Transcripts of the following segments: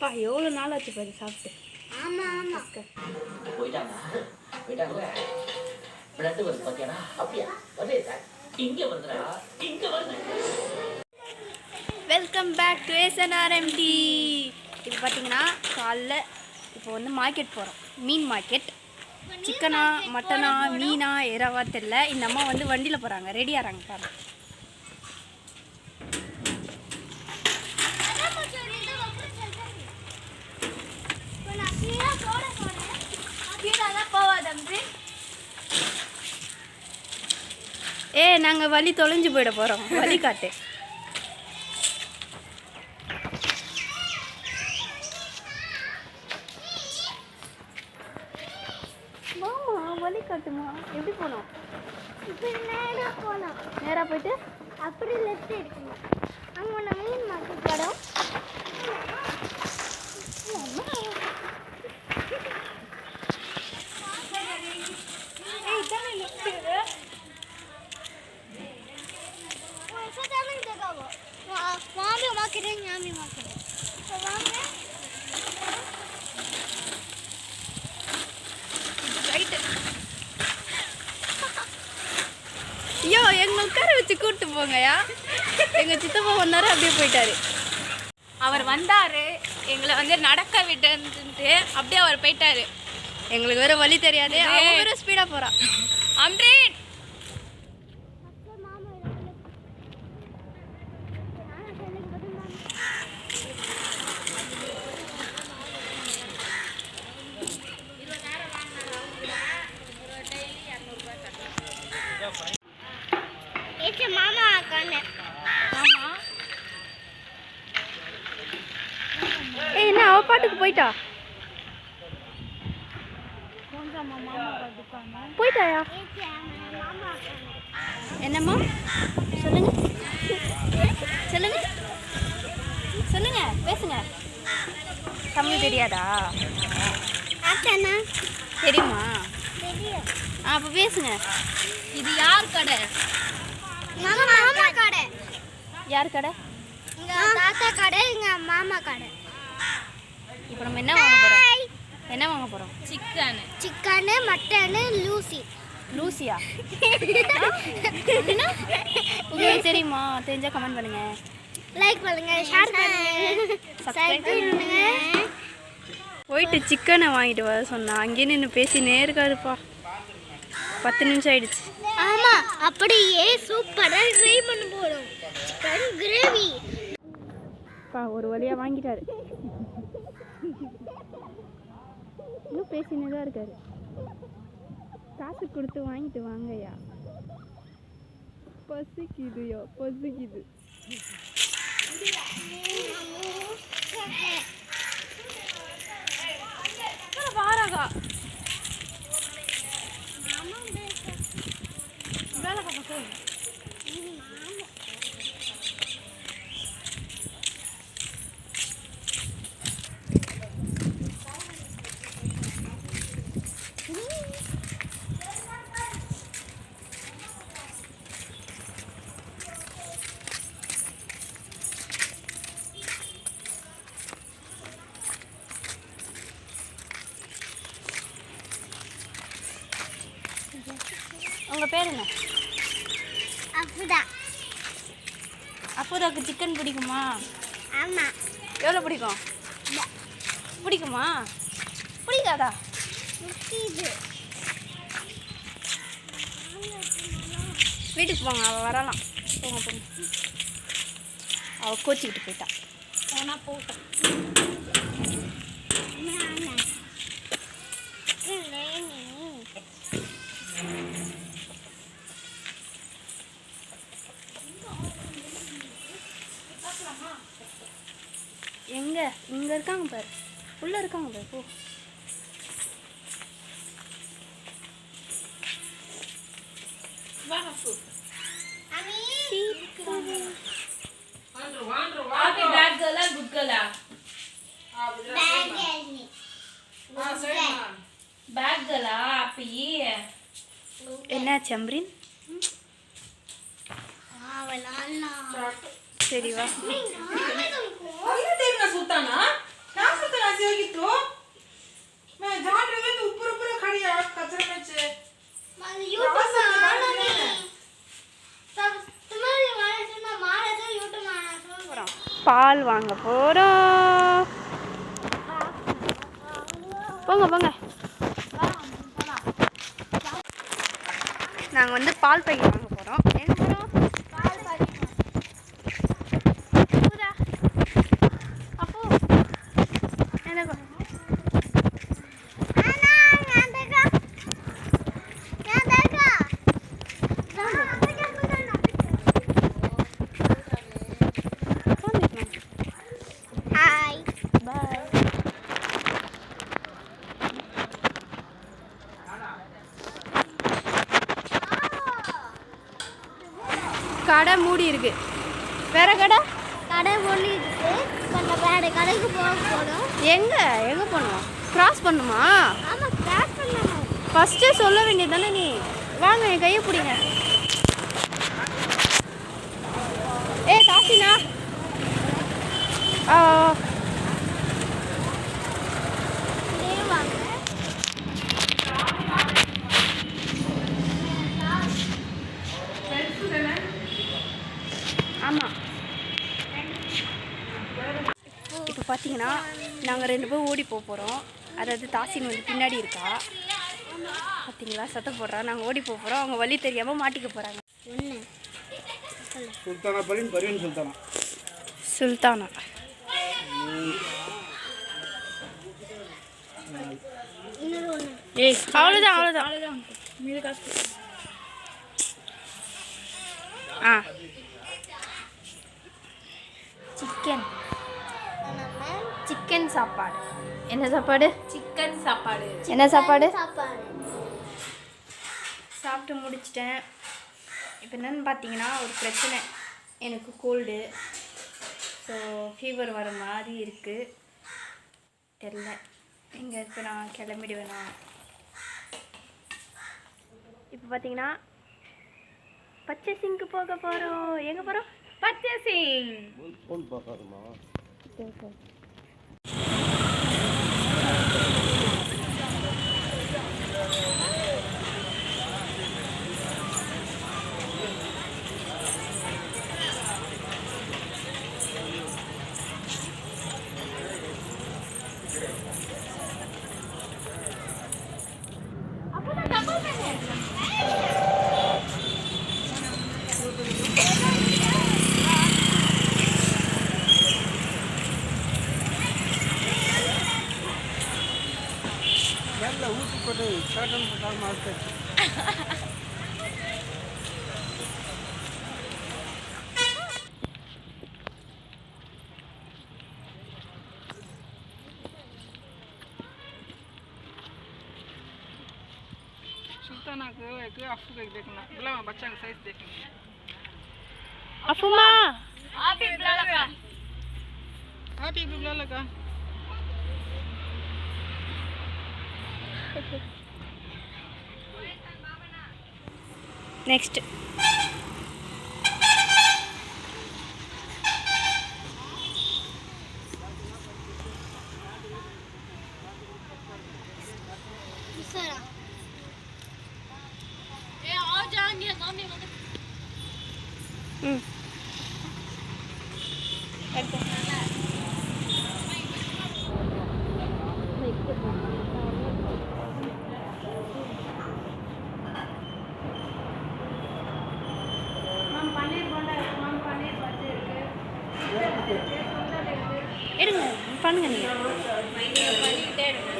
பா எவ்வளோ நாள் ஆச்சு பாரு சாப்பிட்டு. ஆமாம் ஆமாம் போயிட்டாங்க பிளட் வருது பார்த்தியாடா. அப்படியா வருது இங்கே வருதுடா இங்கே வருது. Welcome back to SNRMD. இப்போ பார்த்தீங்கன்னா காலைல இப்போ வந்து மார்க்கெட் போகிறோம். மீன் மார்க்கெட். சிக்கனா மட்டனா மீனா எறாவா தெரில. இந்த அம்மா வந்து வண்டியில் போகிறாங்க, ரெடி ஆகிறாங்க பாருங்க. நாங்கள் வழி தொலைஞ்சு போயிட போகிறோம், வழி காட்டு. வழி காட்டுமா? எப்படி போனோம்? நேராக போகலாம். நேராக போயிட்டு அப்படி லெஃப்ட் எடுக்கணும். அங்கே ஒன்று மீன் மார்க்கெட் படம். மாமி மார்க்கெட் ஞாமி மார்க்கெட் வாங்க. ஐயோ எங்களை உட்கார வச்சு கூப்பிட்டு போங்கயா. எங்கள் சித்தப்பா வந்தார், அப்படியே போயிட்டாரு. அவர் வந்தார், எங்களை வந்து நடக்க விட்டுன்ட்டு அப்படியே அவர் போயிட்டாரு. எங்களுக்கு வேறு வழி தெரியாது. அவரும் ஸ்பீடாக போகிறான். அம்ரீன் மாமா காணே. ஆமா. என்ன அவ பாட்டுக்கு போயிட்டா? போயிட்டாயா? என்னம்மா சொல்லுங்க சொல்லுங்க சொல்லுங்க பேசுங்க. தமிழ் தெரியாதா? தெரியுமா? அப்போ பேசுங்க. இது யார் கடை? மாமா கடை. யார் கடை? எங்க தாத்தா கடை, எங்க மாமா கடை. இப்போ நம்ம என்ன வாங்க போறோம்? என்ன வாங்க போறோம்? Chicken mutton Lucy. லூசியா? உங்களுக்கு தெரியுமா? தெரிஞ்சா கமெண்ட் பண்ணுங்க, லைக் பண்ணுங்க, ஷேர் பண்ணுங்க, சப்ஸ்கிரைப் பண்ணுங்க. போயிட்டு சிக்கனை வாங்கிட்டு வர சொன்னா அங்கேயே நின்று பேசினே இருக்காருப்பா. 10 நிமிஷம் ஆயிடுச்சு. ஆமா, அப்படியே சூப்பரா ட்ரை பண்ண போறோம். Chicken gravy. பா ஒரு வழியா வாங்கிட்டாரு. இன்னும் பேசினே தான் இருக்காரு. காசு கொடுத்து வாங்கிட்டு வாங்கய்யா. பசிக்குதுயா பசிக்குது. வாராகா வேலை பார்க்க. உங்கள் பேர் என்ன? அப்புதா. அப்போதாக்கு சிக்கன் பிடிக்குமா? ஆமாம். எவ்வளோ பிடிக்கும்? பிடிக்குமா? பிடிக்காதா? இது வீட்டுக்கு போங்க, அவள் வரலாம். போங்க போங்க. அவள் கோச்சிக்கிட்டு போயிட்டா. போனால் போட்டோம். எங்க இங்க இருக்காங்க பாரு, உள்ள இருக்காங்க பாரு. போ. என்னாச்சு அம்ரின்? சரி வா. பால் வாங்க போகிறோம். போங்க போங்க. நாங்கள் வந்து பால் பாக்கெட் வாங்க போகிறோம். எங்கே போகிறோம்? அப்போ எனக்கு கடை மூடி இருக்கு. வேற கடை ஒன்று இருக்கு. நம்ம வேற கடைக்கு போகணும். எங்கே போகணும்? கிராஸ் பண்ணுமா? ஆமாம், கிராஸ் பண்ணணும். ஃபஸ்ட்டே சொல்ல வேண்டியது தானே நீ. வாங்க, என் கையை பிடிங்க. தாசினா வாங்க. ஆமாம். இப்போ பார்த்தீங்கன்னா நாங்கள் 2 பேரும் ஓடி போகிறோம். அதாவது தாசின் வந்து பின்னாடி இருக்கா. பார்த்தீங்களா, சத்தம் போடுறா. நாங்கள் ஓடி போகிறோம். அவங்க வழி தெரியாமல் மாட்டிக்க போகிறாங்க. சுல்தானா பரின் பரின் சுல்தானா சுல்தானா. அவ்வளோதான். ஆ, சிக்கன் சாப்பாடு. என்ன சாப்பாடு? சிக்கன் சாப்பாடு. என்ன சாப்பாடு? சாப்பிட்டு முடிச்சிட்டேன். இப்போ என்னென்னு பார்த்தீங்கன்னா, ஒரு பிரச்சனை. எனக்கு கோல்டு. ஸோ ஃபீவர் வர மாதிரி இருக்குது. தெரில எங்கே இப்போ நான் கிளம்பிடுவேண்ணா. இப்போ பார்த்தீங்கன்னா பர்ச்சேசிங்க்கு போக போகிறோம். எங்கே போகிறோம்? பர்ச்சேசிங். ஊசி போட்டு ஷர்ட்டன் போட்டால் மாஸ்டர். सुल्ताना को एक अफू का देखना बुला बच्चा का साइज देखना अफूमा आप ही बुला लगा नेक्स्ट எடுங்க பண்ணுங்க நீங்க பண்ணிட்டே இருங்க.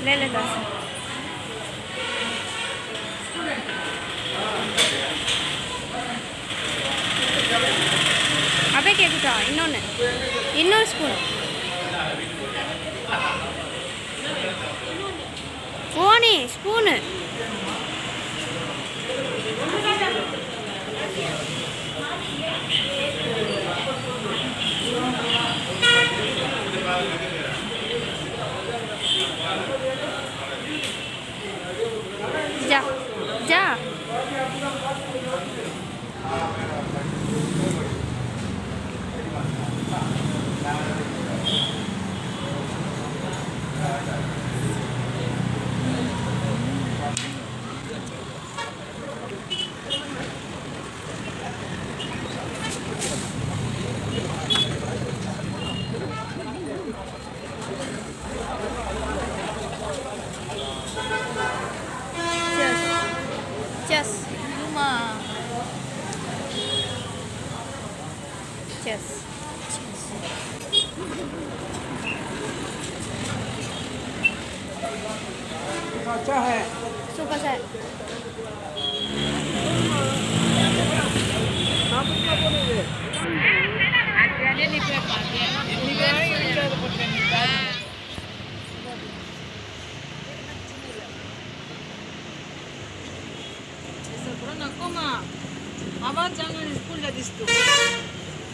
ले ले दस अबे केकुटा इन्नोर स्पून फोनी स्पून Cheers. अच्छा है Super sir. आवाज jangan स्कूल जा दिस तो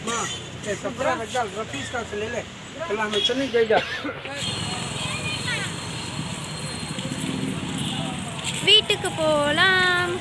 मां ये कपड़ा रखल रफीस का से ले ले चला मैं चलने जाएगा வீட்டுக்கு போலாம்.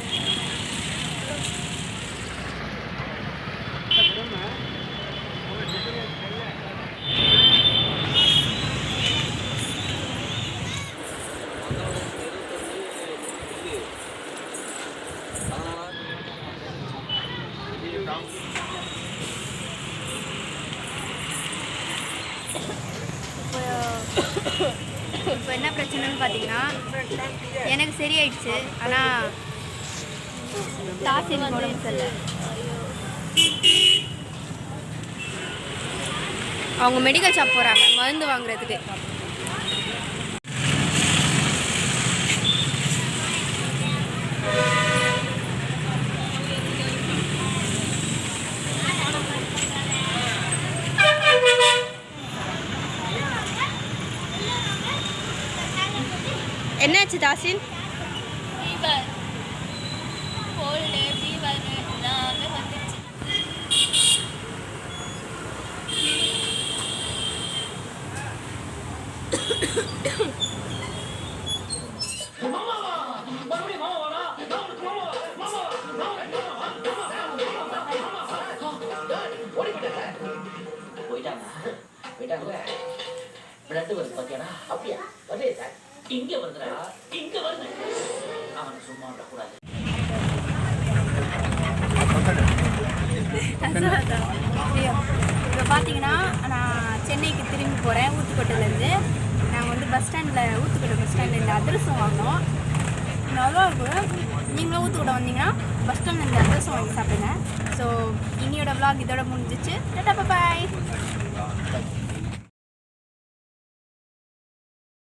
இப்போ என்ன பிரச்சனைன்னு பார்த்தீங்கன்னா எனக்கு சரியாயிடுச்சு. ஆனால் தாசின் உடம்பு சரியில்லை. அவங்க மெடிக்கல் ஷாப் போகிறாங்க மருந்து வாங்குறதுக்கு. என்னாச்சு தாசின்? ஃபீவர் கோல்டு ஃபீவர் எல்லாமே வந்துச்சு. போயிட்டாங்க பிளட் வருது பாத்தியாடா அப்படியா அதே சார் இங்க வருதுடா இங்க வருது அவன் சும்மா விடக்கூடாது இப்போ பார்த்தீங்கன்னா நான் சென்னைக்கு திரும்பி போகிறேன் ஊத்துக்கோட்டையிலேருந்து. நாங்கள் வந்து பஸ் ஸ்டாண்டில் ஊத்துக்கோட்டை பஸ் ஸ்டாண்ட்லேருந்து அதிரசம் வாங்கினோம். நல்லா இருக்கும். நீங்களும் ஊத்துக்கோட்டை வந்தீங்கன்னா பஸ் ஸ்டாண்ட்லேருந்து அதிரசம் வாங்கி சாப்பிடுங்க. ஸோ இன்னியோட vlog இதோட முடிஞ்சிச்சு. டாடா பாய்.